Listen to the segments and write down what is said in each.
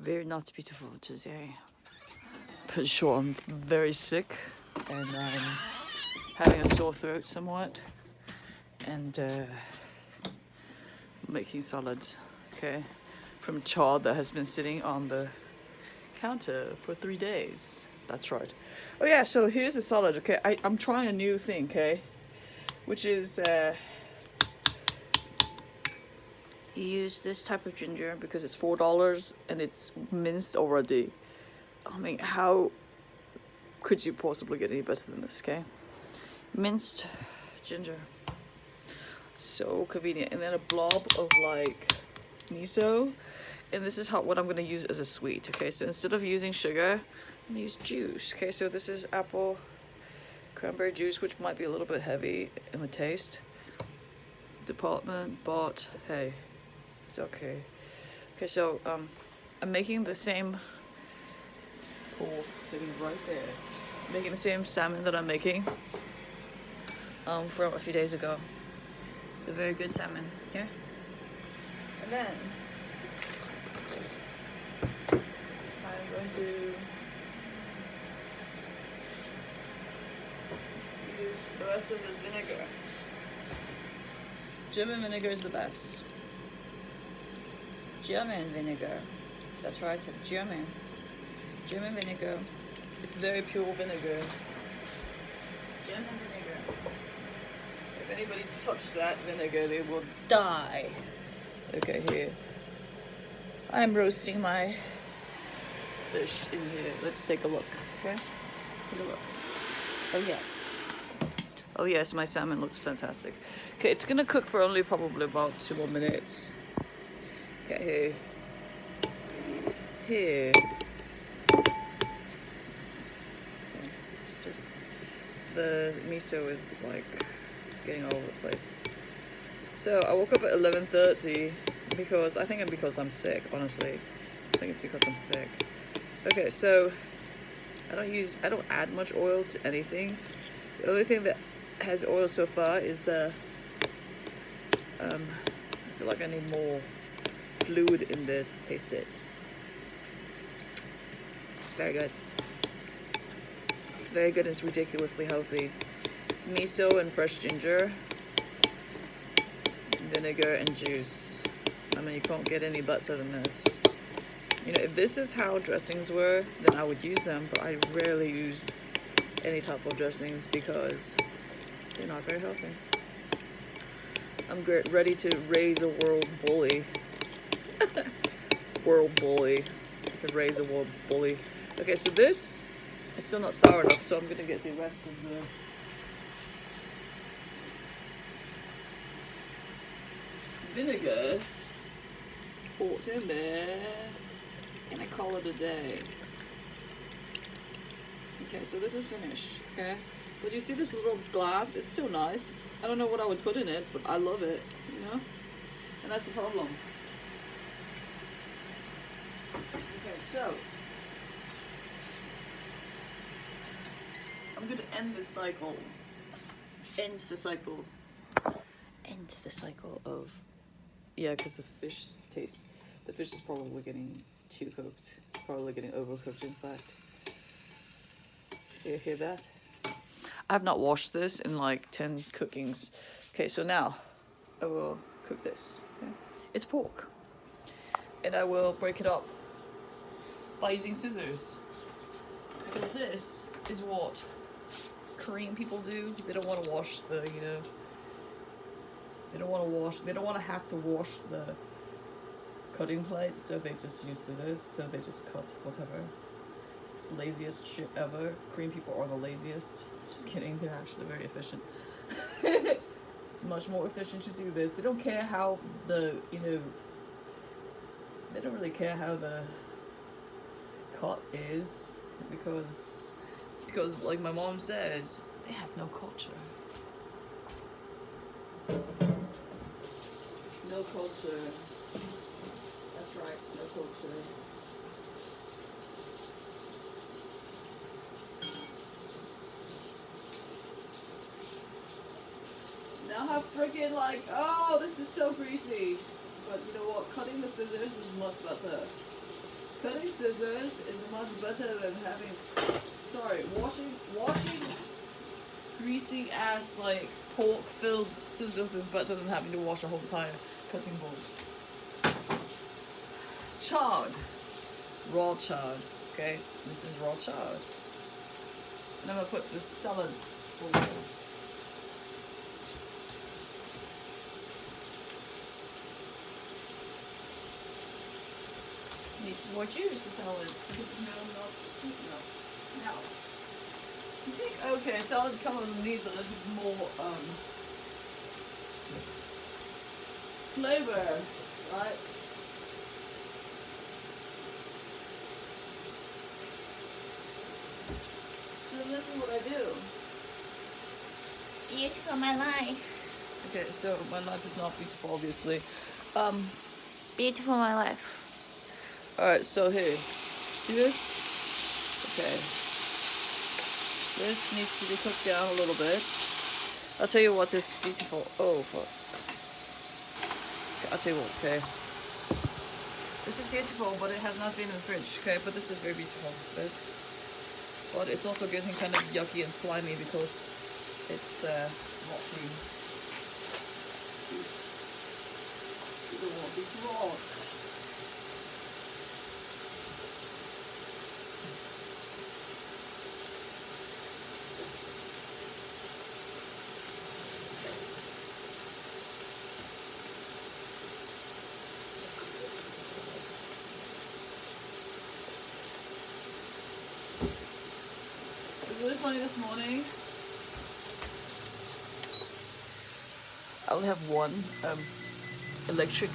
very not beautiful today. Pretty sure I'm very sick and I'm having a sore throat somewhat, and making salad, okay, from chard that has been sitting on the counter for 3 days. That's right. Oh yeah, so here's a salad, okay. I'm trying a new thing, okay, which is you use this type of ginger because it's $4 and it's minced already. I mean, how could you possibly get any better than this, okay? Minced ginger, so convenient. And then a blob of like miso, and this is what I'm going to use as a sweet, okay. So instead of using sugar, I'm going to use juice, okay. So this is apple cranberry juice, which might be a little bit heavy in the taste department, but hey, it's okay. Okay, so I'm making the same pool sitting right there, making the same salmon that I'm making from a few days ago. A very good salmon, okay. And then I'm going to use the rest of this vinegar. German vinegar is the best. German vinegar. That's right, German vinegar. It's very pure vinegar. German vinegar. If anybody's touched that vinegar, they will die. Okay, here. I'm roasting my fish in here. Let's take a look, okay? Let's take a look. Oh, yes. Oh, yes, my salmon looks fantastic. Okay, it's gonna cook for only probably about 2 more minutes. Okay, here. It's just, the miso is like getting all over the place. So I woke up at 11:30 because I'm sick, honestly. I think it's because I'm sick. Okay, so I don't add much oil to anything. The only thing that has oil so far is the I feel like I need more fluid in this. Taste it. It's very good. It's very good and it's ridiculously healthy. It's miso and fresh ginger, vinegar and juice. I mean, you can't get any better than this. You know, if this is how dressings were, then I would use them, but I rarely used any type of dressings because they're not very healthy. I'm ready to raise a world bully. World bully. I could raise a world bully. Okay, so this is still not sour enough, so I'm going to get the rest of the vinegar poured in there, and I call it a day. Okay, so this is finished, okay? But you see this little glass? It's so nice. I don't know what I would put in it, but I love it, you know? And that's the problem. Okay, so I'm going to end this cycle. End the cycle of, yeah, because the fish is probably getting too cooked. It's probably getting overcooked, in fact. So you hear that? I have not washed this in like 10 cookings. Okay, so now I will cook this. Okay? It's pork. And I will break it up by using scissors. Because this is what Korean people do. They don't want to wash the, you know, they don't want to have to wash the cutting plate, so they just use scissors, so they just cut whatever. It's the laziest shit ever. Korean people are the laziest. Just kidding, they're actually very efficient. It's much more efficient to do this. They don't care how the, you know, they don't really care how the cut is, because like my mom said, they have no culture. No culture. That's right, no culture. Now how freaking like, oh, this is so greasy. But you know what? Cutting the scissors is much better. Cutting scissors is much better than having, washing greasy ass like pork filled scissors is better than having to wash a whole entire cutting board. Chard. Raw chard. Okay, this is raw chard. And I'm gonna put the salad oils. Needs some more juice, the salad. No, not sweet enough. Now, you think, okay, salad needs a little bit more flavor, right? So this is what I do. Beautiful, my life. Okay, so my life is not beautiful, obviously. Beautiful, my life. Alright, so here. See this? Okay. This needs to be cooked down a little bit. I'll tell you what is beautiful. Oh, fuck. Okay, I'll tell you what, okay. This is beautiful, but it has not been in the fridge, okay? But this is very beautiful. But it's also getting kind of yucky and slimy because it's not clean. You don't want these rocks. Really funny this morning. I only have one electric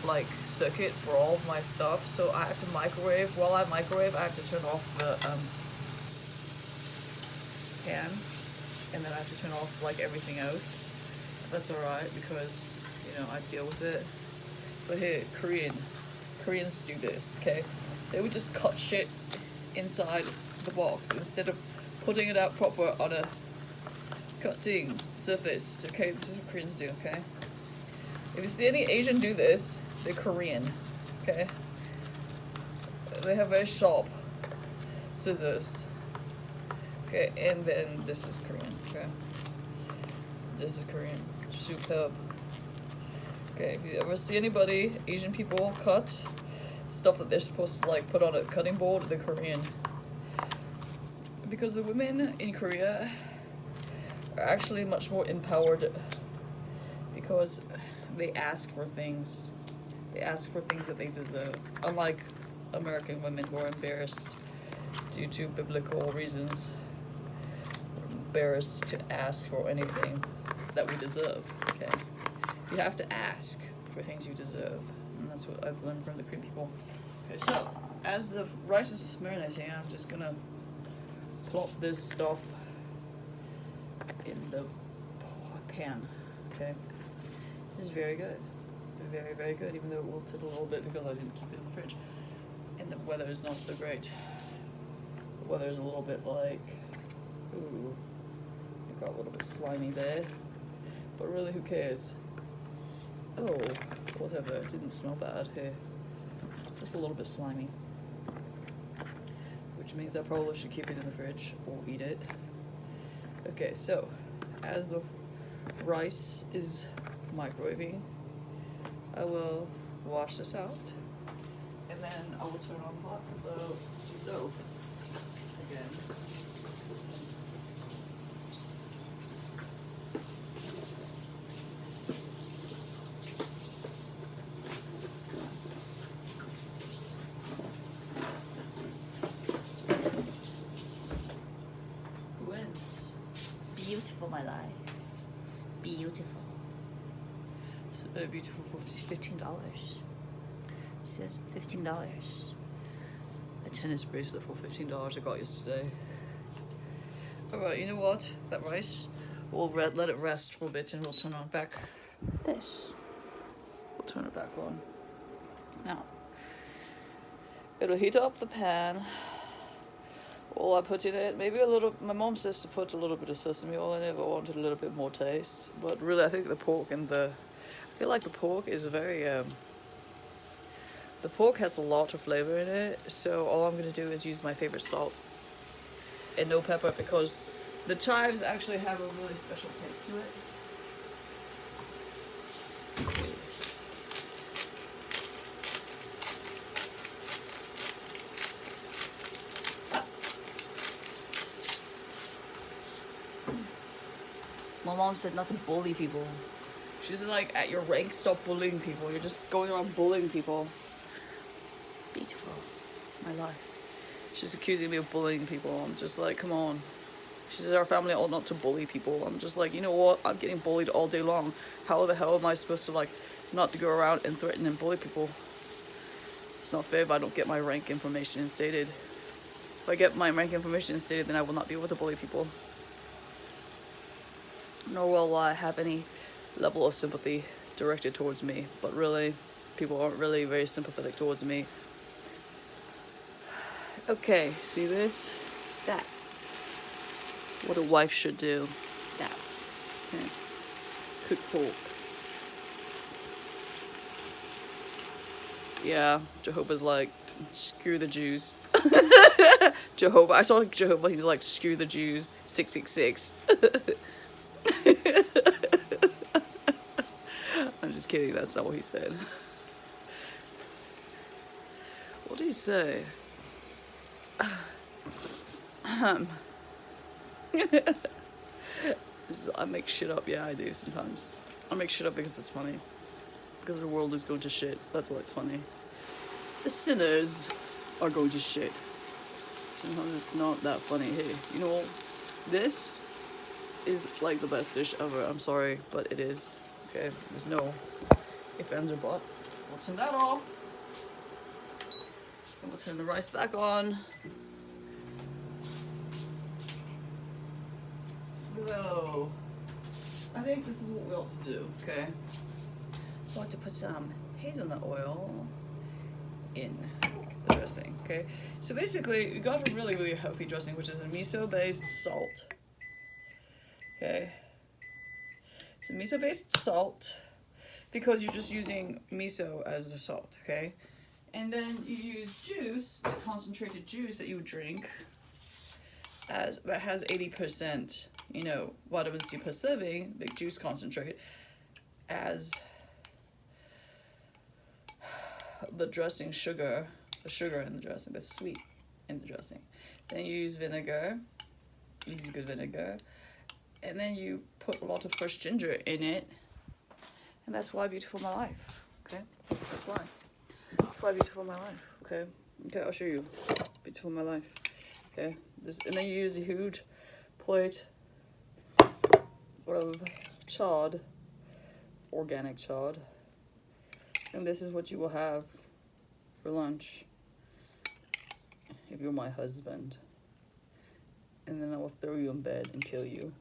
like circuit for all of my stuff, so I have to microwave. While I microwave, I have to turn off the pan, and then I have to turn off like everything else. That's alright because you know I deal with it. But here, Koreans do this, okay? They would just cut shit inside the box instead of putting it out proper on a cutting surface. Okay, this is what Koreans do, okay? If you see any Asian do this, they're Korean, okay? They have very sharp scissors. Okay, and then this is Korean, okay? This is Korean. Superb. Okay, if you ever see anybody, Asian people cut stuff that they're supposed to like put on a cutting board, they're Korean. Because the women in Korea are actually much more empowered because they ask for things. They ask for things that they deserve. Unlike American women who are embarrassed due to biblical reasons. We're embarrassed to ask for anything that we deserve, okay? You have to ask for things you deserve. And that's what I've learned from the Korean people. Okay, so as the rice is marinating, I'm just gonna plop this stuff in the pan, okay? This is very good. Very, very good, even though it wilted a little bit because I didn't keep it in the fridge. And the weather is not so great. The weather is a little bit like, ooh, it got a little bit slimy there. But really, who cares? Oh, whatever, it didn't smell bad here. Just a little bit slimy. Which means I probably should keep it in the fridge or eat it. Okay, so as the rice is microwaving, I will wash this out, and then I will turn on the stove again. Who wins? Beautiful, my life. Beautiful. It's very beautiful for $15. It says $15. A tennis bracelet for $15 I got yesterday. Alright, you know what? That rice, we'll let it rest for a bit and we'll turn on back this. We'll turn it back on. Now, it'll heat up the pan. All I put in it, maybe a little, my mom says to put a little bit of sesame oil in it, but I wanted a little bit more taste. But really, I think the pork and I feel like the pork is very, The pork has a lot of flavor in it, so all I'm gonna do is use my favorite salt and no pepper because the chives actually have a really special taste to it. My mom said not to bully people. She's like, at your rank, stop bullying people. You're just going around bullying people. Beautiful. My life. She's accusing me of bullying people. I'm just like, come on. She says our family ought not to bully people. I'm just like, you know what? I'm getting bullied all day long. How the hell am I supposed to like not to go around and threaten and bully people? It's not fair if I don't get my rank information instated. If I get my rank information instated, then I will not be able to bully people. Nor will I have any level of sympathy directed towards me. But really, people aren't really very sympathetic towards me. Okay, see this? That's what a wife should do. That's okay. Cook pork. Yeah, Jehovah's like, screw the Jews. Jehovah, I saw Jehovah, he's like, screw the Jews, 666. I'm just kidding, that's not what he said. What did he say? I make shit up, yeah I do sometimes. I make shit up because it's funny. Because the world is going to shit, that's why it's funny. The sinners are going to shit. Sometimes it's not that funny. Hey, you know, this is like the best dish ever. I'm sorry, but it is. Okay, there's no ifs, ands, or buts. We'll turn that off. And we'll turn the rice back on. Hello. I think this is what we ought to do, okay? I want to put some hazelnut oil in the dressing, okay? So basically, you got a really, really healthy dressing, which is a miso-based salt. Okay? It's a miso-based salt because you're just using miso as the salt, okay? And then you use juice, the concentrated juice that you would drink, that has 80%, you know, vitamin C per serving, the juice concentrate, as the dressing sugar, the sugar in the dressing, the sweet in the dressing. Then you use vinegar, use good vinegar, and then you put a lot of fresh ginger in it, and that's why Beautiful My Life, okay? That's why. That's why Beautiful My Life, okay? Okay, I'll show you Beautiful My Life, okay? This, and then you use a huge plate of chard, organic chard, and this is what you will have for lunch if you're my husband. And then I will throw you in bed and kill you.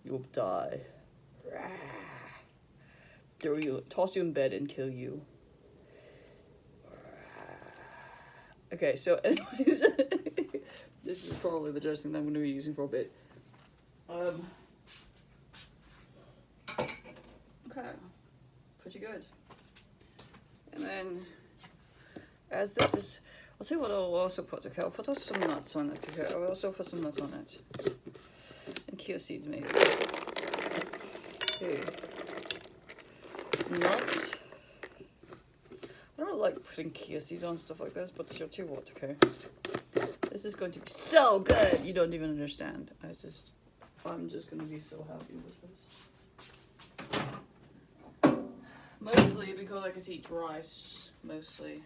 You'll die. Toss you in bed and kill you. Okay, so anyways, this is probably the dressing that I'm going to be using for a bit. Okay, pretty good. And then, as this is, I'll tell you what I'll also put, okay? I'll put some nuts on it, okay? I'll also put some nuts on it. And chia seeds, maybe. Okay. Nuts. I don't like putting chia seeds on stuff like this, but I'll tell you what, okay? This is going to be so good! You don't even understand. I'm just going to be so happy with this. Mostly because I could eat rice. Mostly.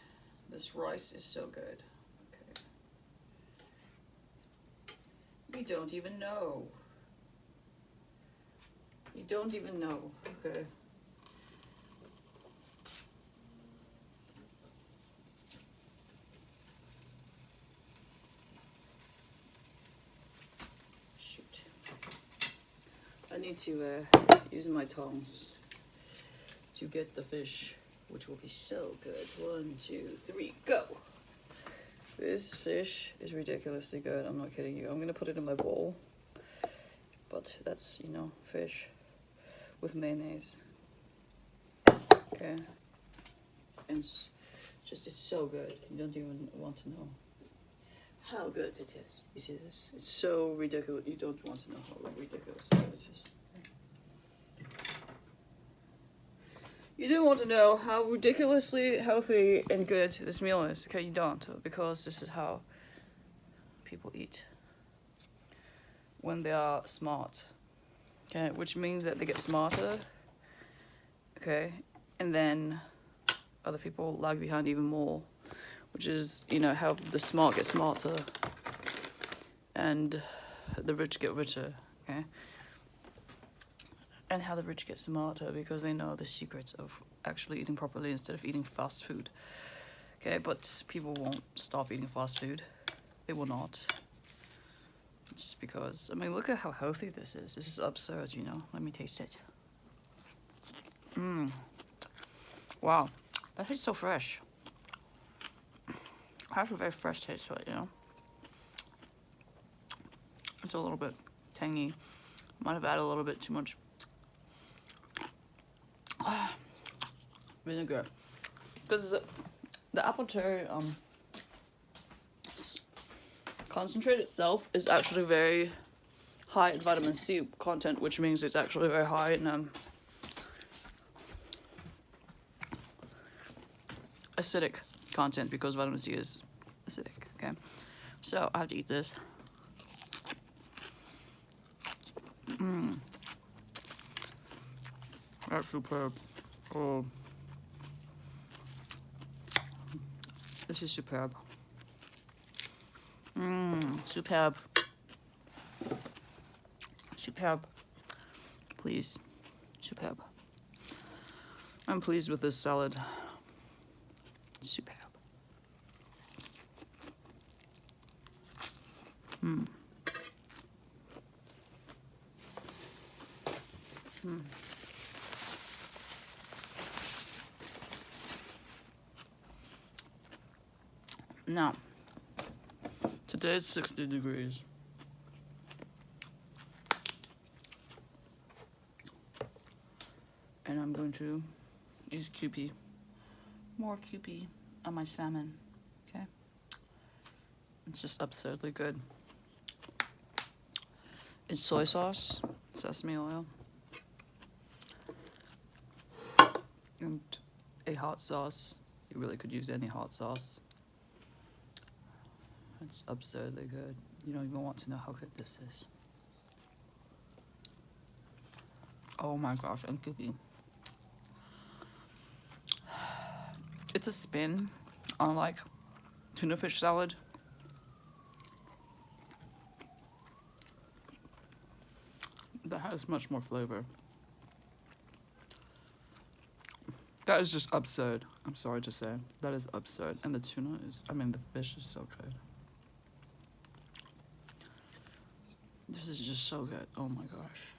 This rice is so good. Okay. You don't even know. You don't even know. Okay. Shoot. I need to use my tongs to get the fish, which will be so good. 1, 2, 3, go! This fish is ridiculously good. I'm not kidding you. I'm gonna put it in my bowl. But that's, you know, fish with mayonnaise. Okay. and it's so good. You don't even want to know how good it is. You see this? It's so ridiculous. You don't want to know how ridiculous it is. You don't want to know how ridiculously healthy and good this meal is. Okay, you don't, because this is how people eat when they are smart. Okay, which means that they get smarter. Okay, and then other people lag behind even more, which is, you know, how the smart get smarter and the rich get richer. Okay. And how the rich get smarter because they know the secrets of actually eating properly instead of eating fast food. Okay, but people won't stop eating fast food. They will not. Just because, I mean, look at how healthy this is. This is absurd, you know. Let me taste it. Wow, that tastes so fresh. It has a very fresh taste to it, you know. It's a little bit tangy. Might have added a little bit too much vinegar, because the apple cherry concentrate itself is actually very high in vitamin C content, which means it's actually very high in acidic content, because vitamin C is acidic. Okay, so I have to eat this. That's superb. Oh, this is superb. Superb. Superb. Please. Superb. I'm pleased with this salad. Superb. Now, today it's 60 degrees. And I'm going to use Kewpie. More Kewpie on my salmon. Okay? It's just absurdly good. It's soy sauce, sesame oil, and a hot sauce. You really could use any hot sauce. It's absurdly good. You don't even want to know how good this is. Oh my gosh, and Kewpie. It's a spin on like tuna fish salad. That has much more flavor. That is just absurd. I'm sorry to say. That is absurd. And the tuna is, I mean, the fish is so good. This is just so good. Oh my gosh.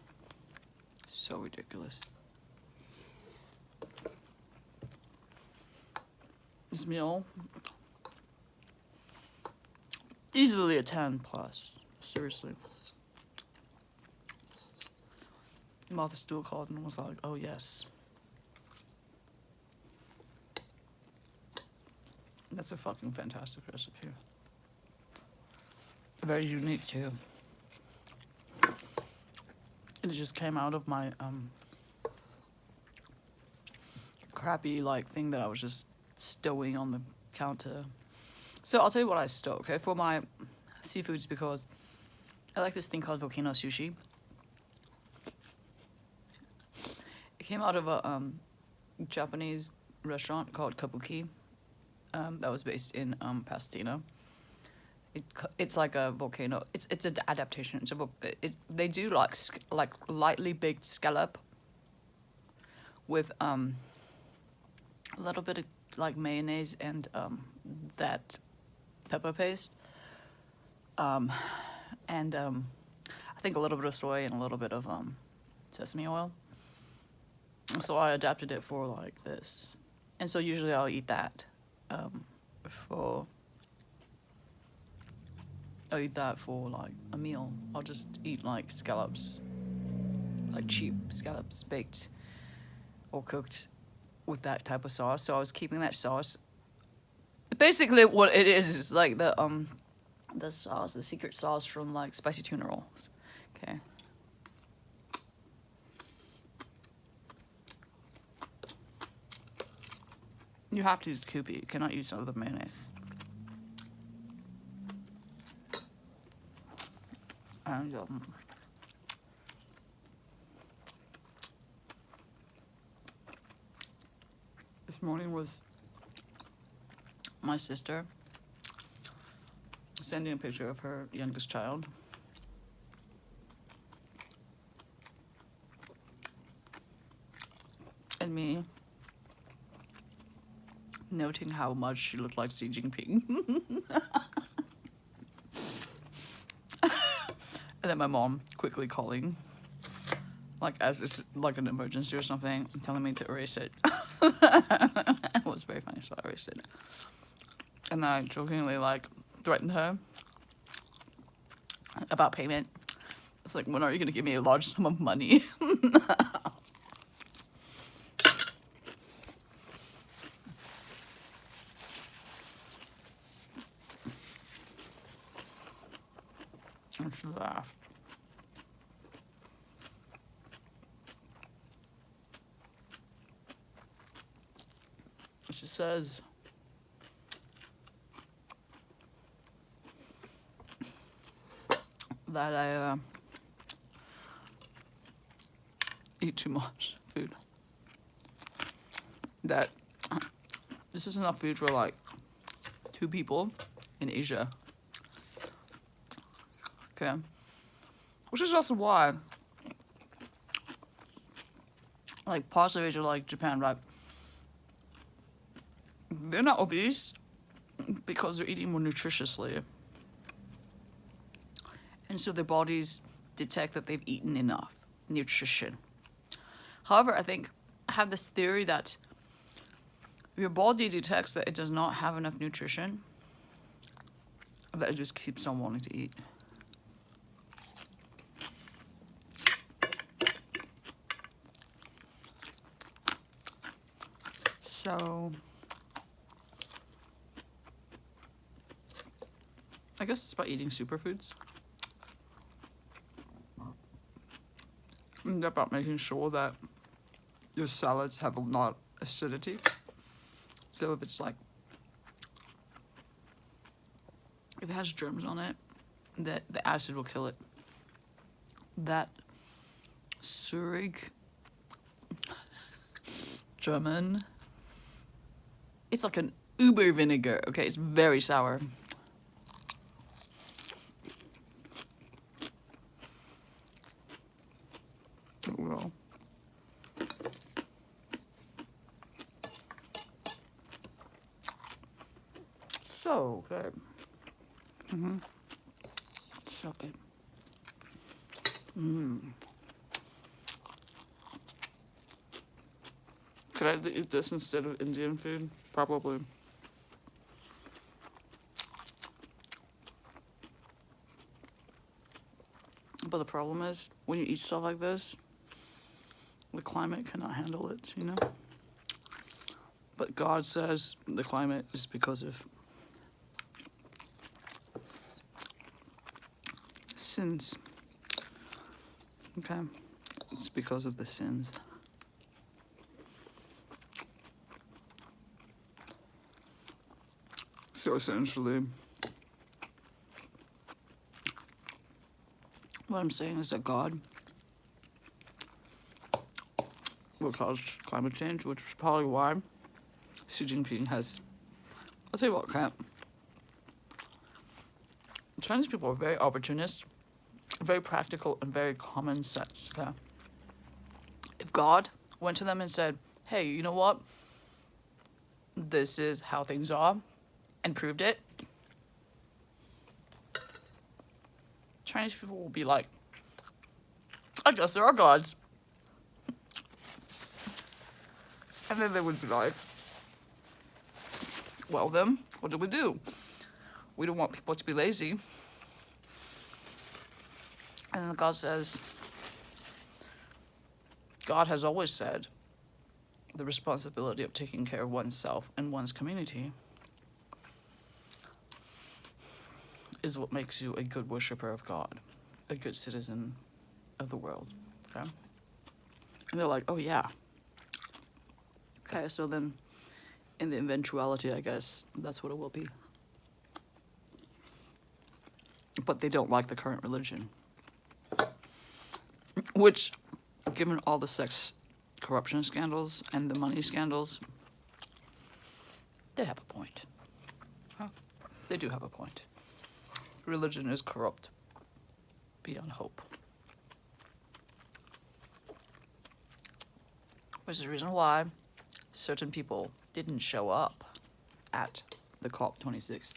So ridiculous. This meal, easily a 10 plus. Seriously. Martha Stewart called and was like, oh yes. That's a fucking fantastic recipe. Very unique too. It just came out of my crappy like thing that I was just stowing on the counter. So I'll tell you what I stow, okay, for my seafoods, because I like this thing called volcano sushi. It came out of a Japanese restaurant called Kabuki. That was based in Pasadena. It's like a volcano. It's an adaptation. They do like lightly baked scallop with a little bit of like mayonnaise and that pepper paste, and I think a little bit of soy and a little bit of sesame oil. So I adapted it for like this, and so usually I'll eat that for like a meal. I'll just eat like scallops, like cheap scallops baked or cooked with that type of sauce, so I was keeping that sauce. Basically, what it is like the sauce, the secret sauce from like spicy tuna rolls. Okay. You have to use Kewpie. You cannot use other mayonnaise. And this morning was my sister sending a picture of her youngest child. And me noting how much she looked like Xi Jinping. And then my mom quickly calling, like as it's like an emergency or something, telling me to erase it. It was very funny, so I erased it. And then I jokingly like threatened her about payment. It's like, when are you gonna give me a large sum of money? And she laughed. She says, that I eat too much food. That this is enough food for like 2 people in Asia. Okay. Which is also why, like, parts of Asia, like Japan, right? They're not obese because they're eating more nutritiously. And so their bodies detect that they've eaten enough nutrition. However, I think I have this theory that your body detects that it does not have enough nutrition, that it just keeps on wanting to eat. So I guess it's about eating superfoods. And about making sure that your salads have not acidity. So if it's like, if it has germs on it, that the acid will kill it. That Zurich German, it's like an uber vinegar. Okay, it's very sour. Well, so good. So good. Could I eat this instead of Indian food? Probably. But the problem is, when you eat stuff like this, the climate cannot handle it, you know? But God says the climate is because of sins. Okay? It's because of the sins. So essentially, what I'm saying is that God will cause climate change, which is probably why Xi Jinping has... I'll tell you what, Kat. Chinese people are very opportunist, very practical, and very common sense, okay? If God went to them and said, hey, you know what? This is how things are, and proved it, Chinese people will be like, I guess there are gods. And then they would be like, well then, what do we do? We don't want people to be lazy. And then God says, God has always said the responsibility of taking care of oneself and one's community is what makes you a good worshipper of God, a good citizen of the world. Okay? And they're like, oh yeah. Okay, so then in the eventuality, I guess that's what it will be. But they don't like the current religion. Which, given all the sex corruption scandals and the money scandals, they have a point. Huh? They do have a point. Religion is corrupt beyond hope. Which is the reason why certain people didn't show up at the COP26.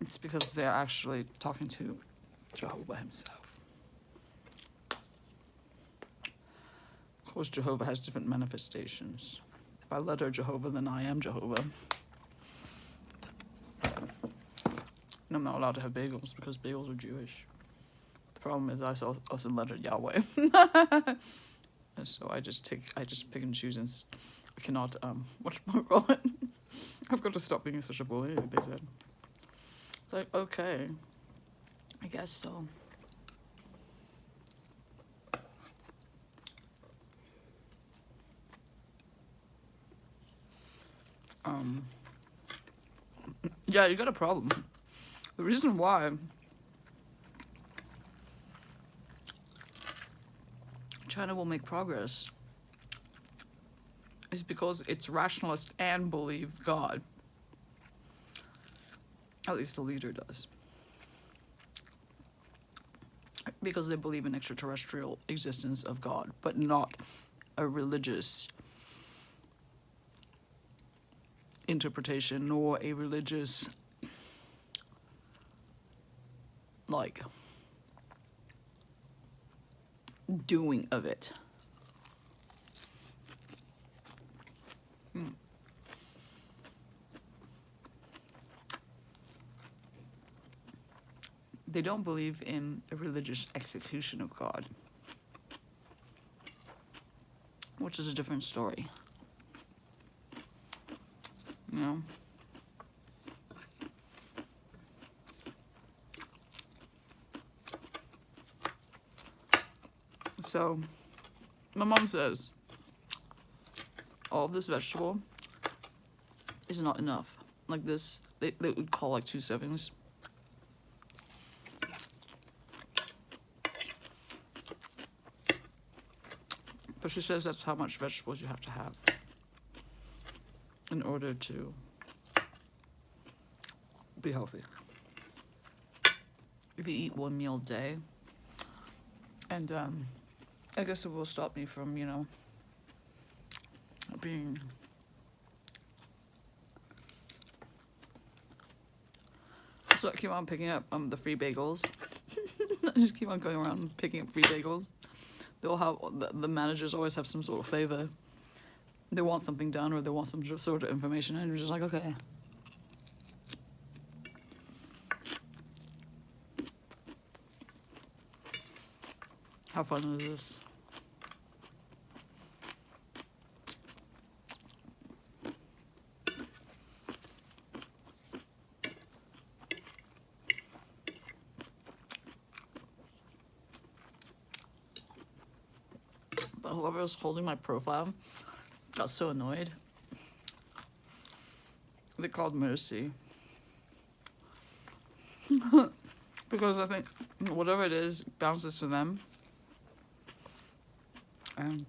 It's because they're actually talking to Jehovah himself. Of course, Jehovah has different manifestations. If I letter Jehovah, then I am Jehovah. And I'm not allowed to have bagels because bagels are Jewish. The problem is I also lettered Yahweh. And so I just pick and choose, and I cannot watch my role. I've got to stop being such a bully, they said. It's like, okay, I guess so. Yeah, you got a problem. The reason why China will make progress is because it's rationalist and believe God. At least the leader does. Because they believe in extraterrestrial existence of God, but not a religious interpretation nor a religious, like, doing of it. They don't believe in a religious execution of God, which is a different story. You know? So, my mom says, all this vegetable is not enough. Like this, they would call like 2 servings. But she says that's how much vegetables you have to have in order to be healthy. If you eat 1 meal a day, and I guess it will stop me from, you know, being so I keep on picking up the free bagels. I just keep on going around picking up free bagels. They'll have the managers always have some sort of favor. They want something done or they want some sort of information, and you're just like, okay. How fun is this? But whoever was holding my profile got so annoyed. They called Mercy. Because I think whatever it is bounces to them. And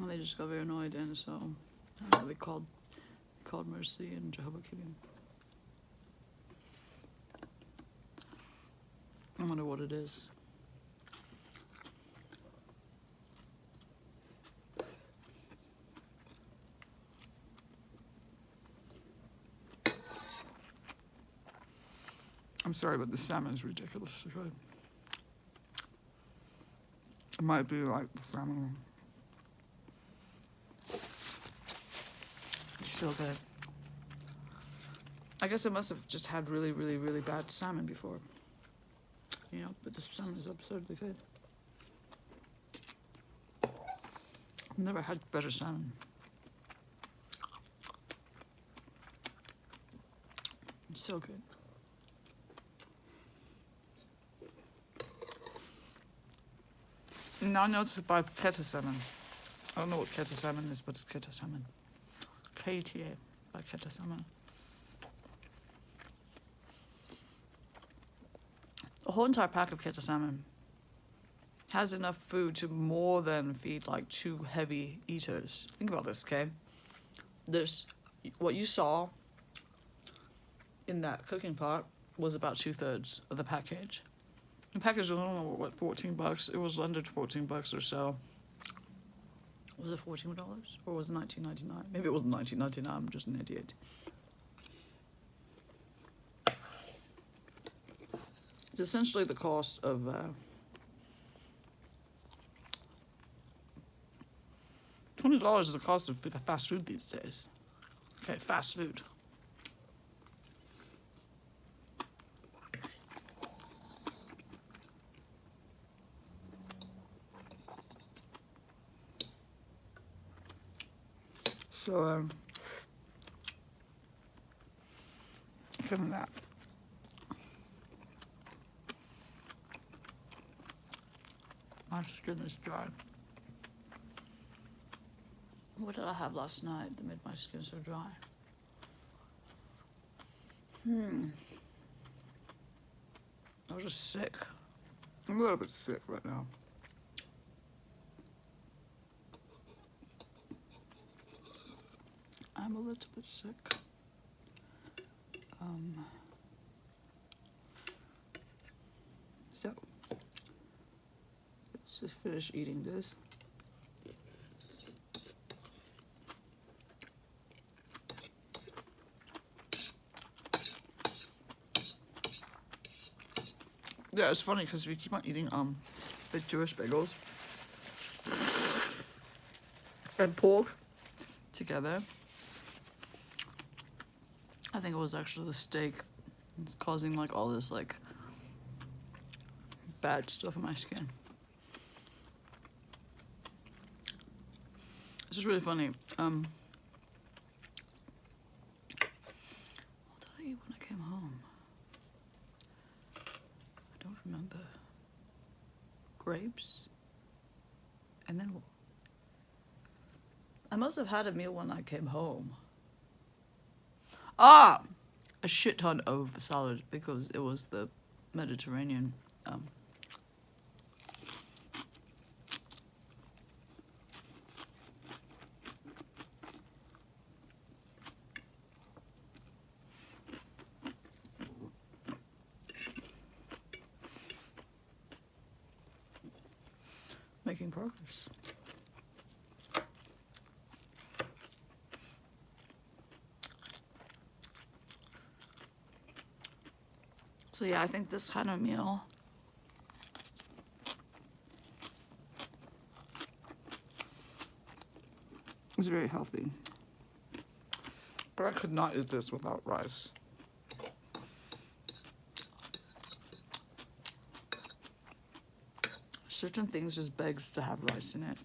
they just got very annoyed, and so they called Mercy and Jehovah came in. I wonder what it is. I'm sorry, but the salmon is ridiculously good. It might be like the salmon. It's so good. I guess it must have just had really, really, really bad salmon before. you know, but the salmon is absurdly good. I've never had better salmon. It's so good. Now I know to buy keta salmon. I don't know what keta salmon is, but it's keta salmon. KTA by keta salmon. A whole entire pack of keta salmon has enough food to more than feed like 2 heavy eaters. Think about this, okay? This, what you saw in that cooking pot was about 2/3 of the package. The package was, I don't know, what, $14? It was under $14 or so. Was it $14 or was it $19.99? Maybe it wasn't $19.99. I'm just an idiot. It's essentially the cost of $20 is the cost of fast food these days. Okay, fast food. So, from that. My skin is dry. What did I have last night that made my skin so dry? I was just sick. I'm a little bit sick right now. I'm a little bit sick. So, let's just finish eating this. Yeah, it's funny because we keep on eating big Jewish bagels and pork together. I think it was actually the steak. It's causing like all this like bad stuff in my skin. It's just really funny. What did I eat when I came home? I don't remember. Grapes? And then I must have had a meal when I came home. Ah! A shit ton of salad because it was the Mediterranean. Making progress. So yeah, I think this kind of meal is very healthy. But I could not eat this without rice. Certain things just begs to have rice in it.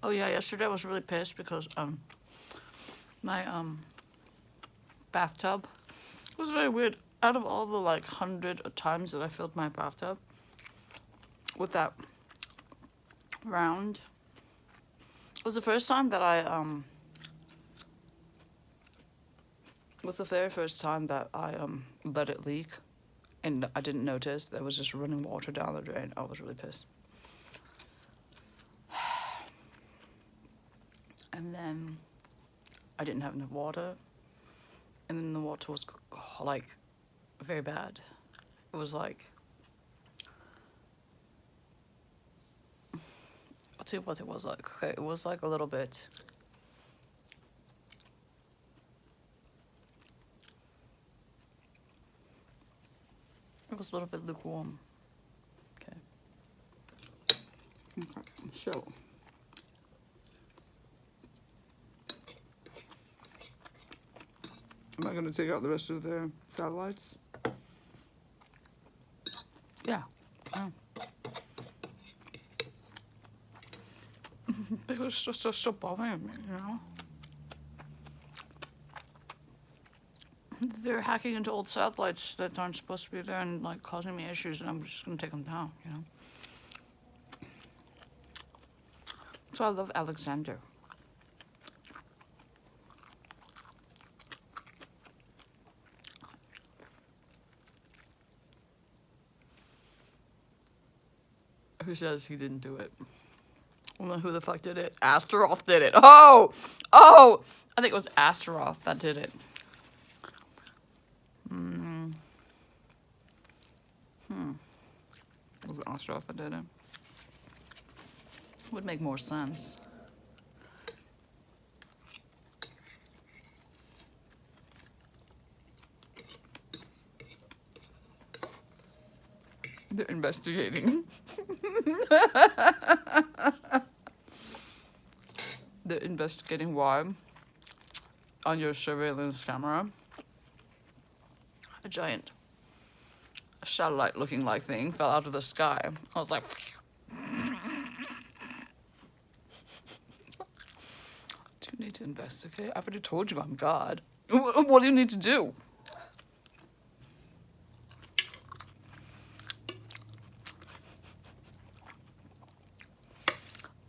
Oh yeah, yesterday I was really pissed because my bathtub was very weird. Out of all the like 100 times that I filled my bathtub with that round, it was the first time that was the very first time that I let it leak and I didn't notice there was just running water down the drain. I was really pissed. And then I didn't have enough water. And then the water was like very bad. It was like I'll tell you what it was like. Okay, it was like a little bit. It was a little bit lukewarm. Okay. Okay, so. Am I going to take out the rest of the satellites? Yeah. Because it's just so bothering me, you know? They're hacking into old satellites that aren't supposed to be there and like causing me issues, and I'm just gonna take them down, you know? So I love Alexander. Who says he didn't do it? Well, then who the fuck did it? Astaroth did it. Oh! Oh! I think it was Astaroth that did it. Was it Astaroth that did it? Would make more sense. They're investigating. They're investigating why on your surveillance camera a giant satellite looking like thing fell out of the sky. I was like, do you need to investigate? I've already told you I'm God. What do you need to do?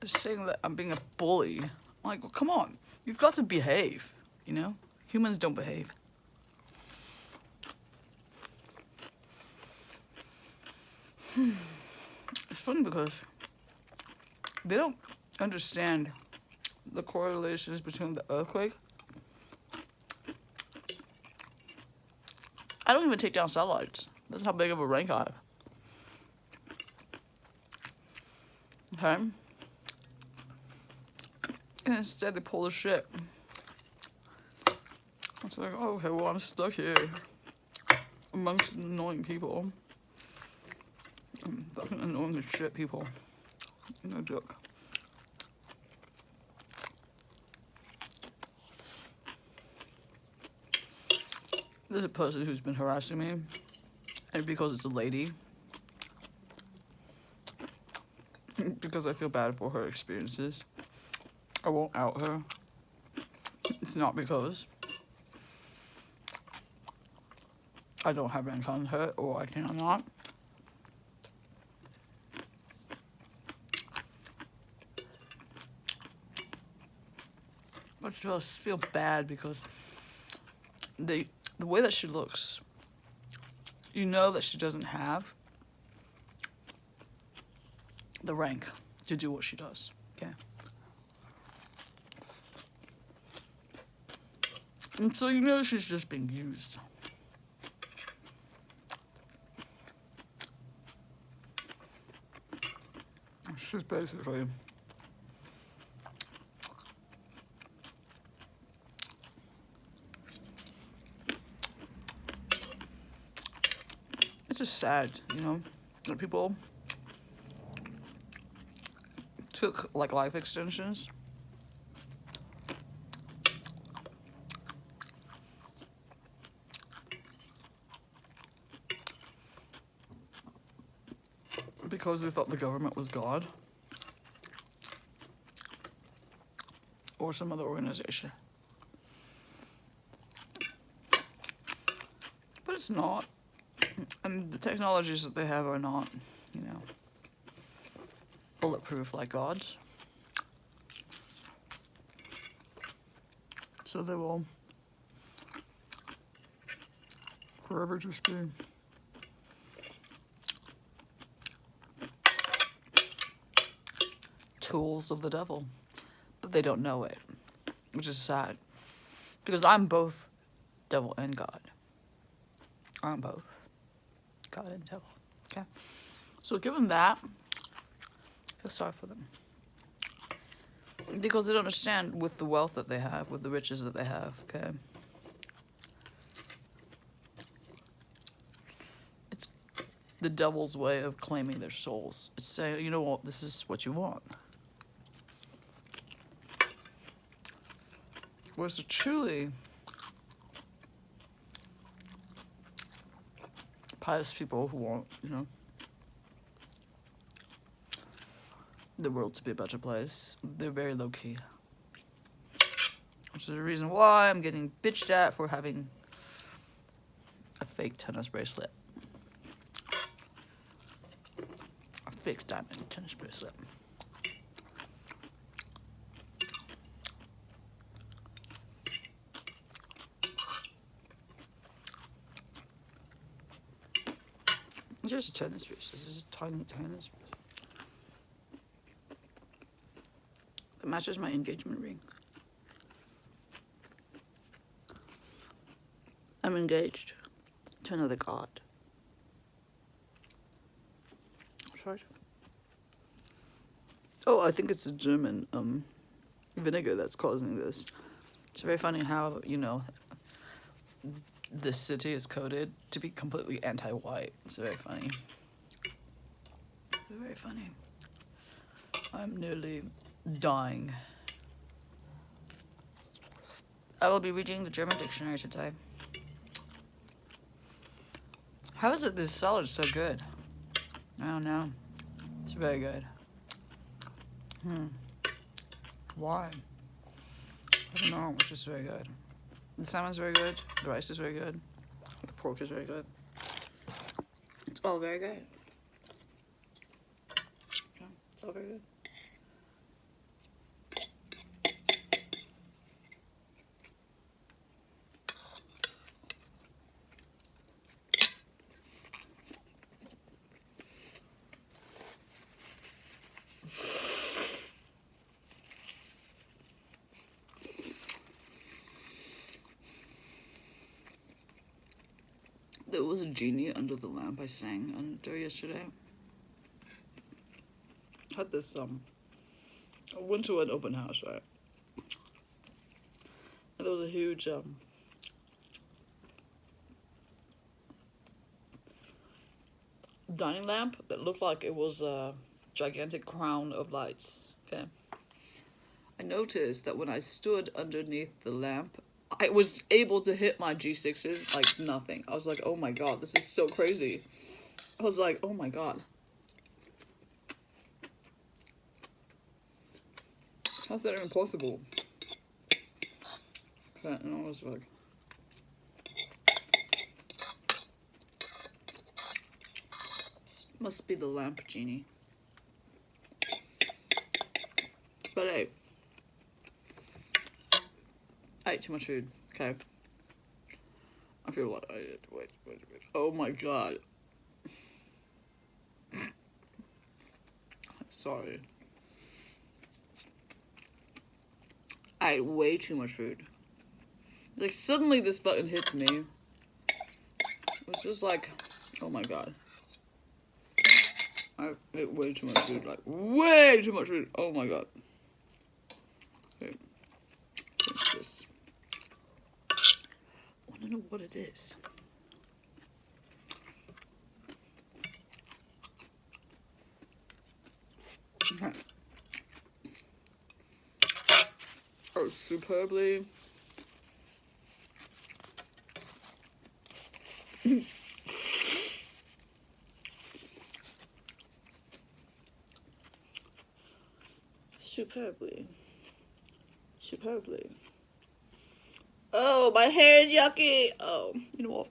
Saying that I'm being a bully. I'm like, well, come on. You've got to behave, you know? Humans don't behave. It's funny because they don't understand the correlations between the earthquake. I don't even take down satellites. That's how big of a rank I have. Okay? And instead they pull the shit. It's like, oh, okay, well, I'm stuck here amongst annoying people. I'm fucking annoying as shit, people. No joke. There's a person who's been harassing me, and because it's a lady, because I feel bad for her experiences, I won't out her. It's not because I don't have rank on her or I cannot. But I just feel bad because the way that she looks, you know that she doesn't have the rank to do what she does. Okay. And so you know she's just being used. She's basically it's just sad, you know, that people took like life extensions because they thought the government was God or some other organization. But it's not. And the technologies that they have are not, you know, bulletproof like God's. So they will forever just be tools of the devil. But they don't know it, which is sad. Because I'm both devil and God. I'm both God and devil. Okay? So given that, I feel sorry for them. Because they don't understand with the wealth that they have, with the riches that they have, okay? It's the devil's way of claiming their souls. It's saying, you know what, this is what you want. Whereas the truly pious people who want, you know, the world to be a better place, they're very low-key. Which is the reason why I'm getting bitched at for having a fake tennis bracelet. A fake diamond tennis bracelet. It's just a tennis bracelet. It's just a tiny tennis bracelet. It matches my engagement ring. I'm engaged to another god. Sorry. Oh, I think it's the German vinegar that's causing this. It's very funny how, you know, this city is coded to be completely anti-white. It's very funny. Very funny. I'm nearly dying. I will be reading the German dictionary today. How is it this salad's so good? I don't know. It's very good. Why? I don't know. It's just very good. The salmon's very good. The rice is very good. The pork is very good. It's all very good. Yeah, it's all very good. There was a genie under the lamp I sang under yesterday. Had this I went to an open house, right? And there was a huge dining lamp that looked like it was a gigantic crown of lights. Okay. I noticed that when I stood underneath the lamp, I was able to hit my G6s like nothing. I was like, oh my god, this is so crazy. I was like, oh my god. How's that even possible? And I was like, must be the lamp genie. But hey, I ate too much food, okay? I feel like I did. Wait. Oh my god. I'm sorry. I ate way too much food. Like, suddenly this button hits me. It was just like, oh my god. I ate way too much food. Like, way too much food. Oh my god. Okay. What's this? I want to know what it is. Okay. Oh, superbly. Superbly. Oh, my hair is yucky. Oh, you know what?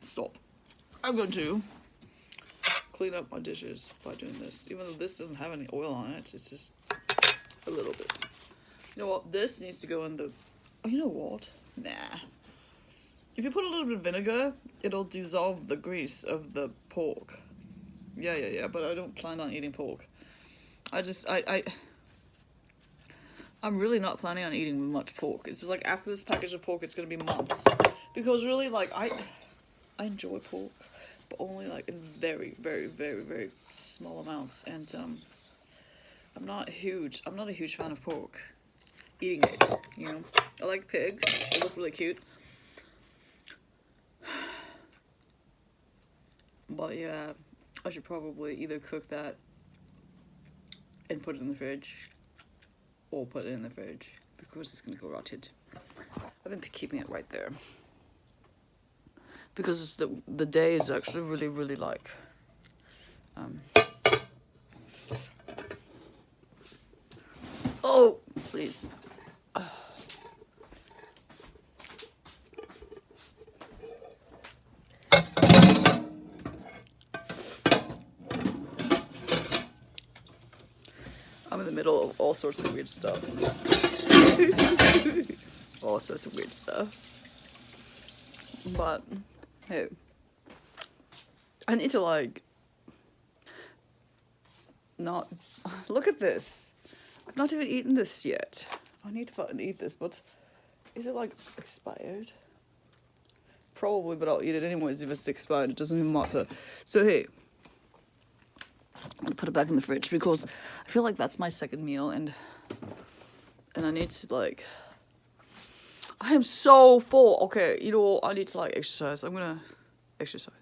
Stop. I'm going to clean up my dishes by doing this. Even though this doesn't have any oil on it, it's just a little bit. You know what? This needs to go in the... Oh, you know what? Nah. If you put a little bit of vinegar, it'll dissolve the grease of the pork. Yeah, but I don't plan on eating pork. I'm really not planning on eating much pork. It's just like, after this package of pork, it's gonna be months. Because really, like, I enjoy pork, but only, like, in very, very, very, very small amounts. And, I'm not a huge fan of pork. eating it, you know. I like pigs, they look really cute. But yeah, I should probably either cook that and put it in the fridge, or put it in the fridge, because it's gonna go rotted. I've been keeping it right there. Because the day is actually really like, oh, please. I'm in the middle of all sorts of weird stuff. All sorts of weird stuff. But, hey. I need to, like, not... Look at this. I've not even eaten this yet. I need to fucking eat this, but... Is it, like, expired? Probably, but I'll eat it anyways if it's expired. It doesn't even matter. So, hey. I'm gonna put it back in the fridge because I feel like that's my second meal and I need to, like... I am so full. Okay, you know what? I need to, like, exercise. I'm gonna exercise.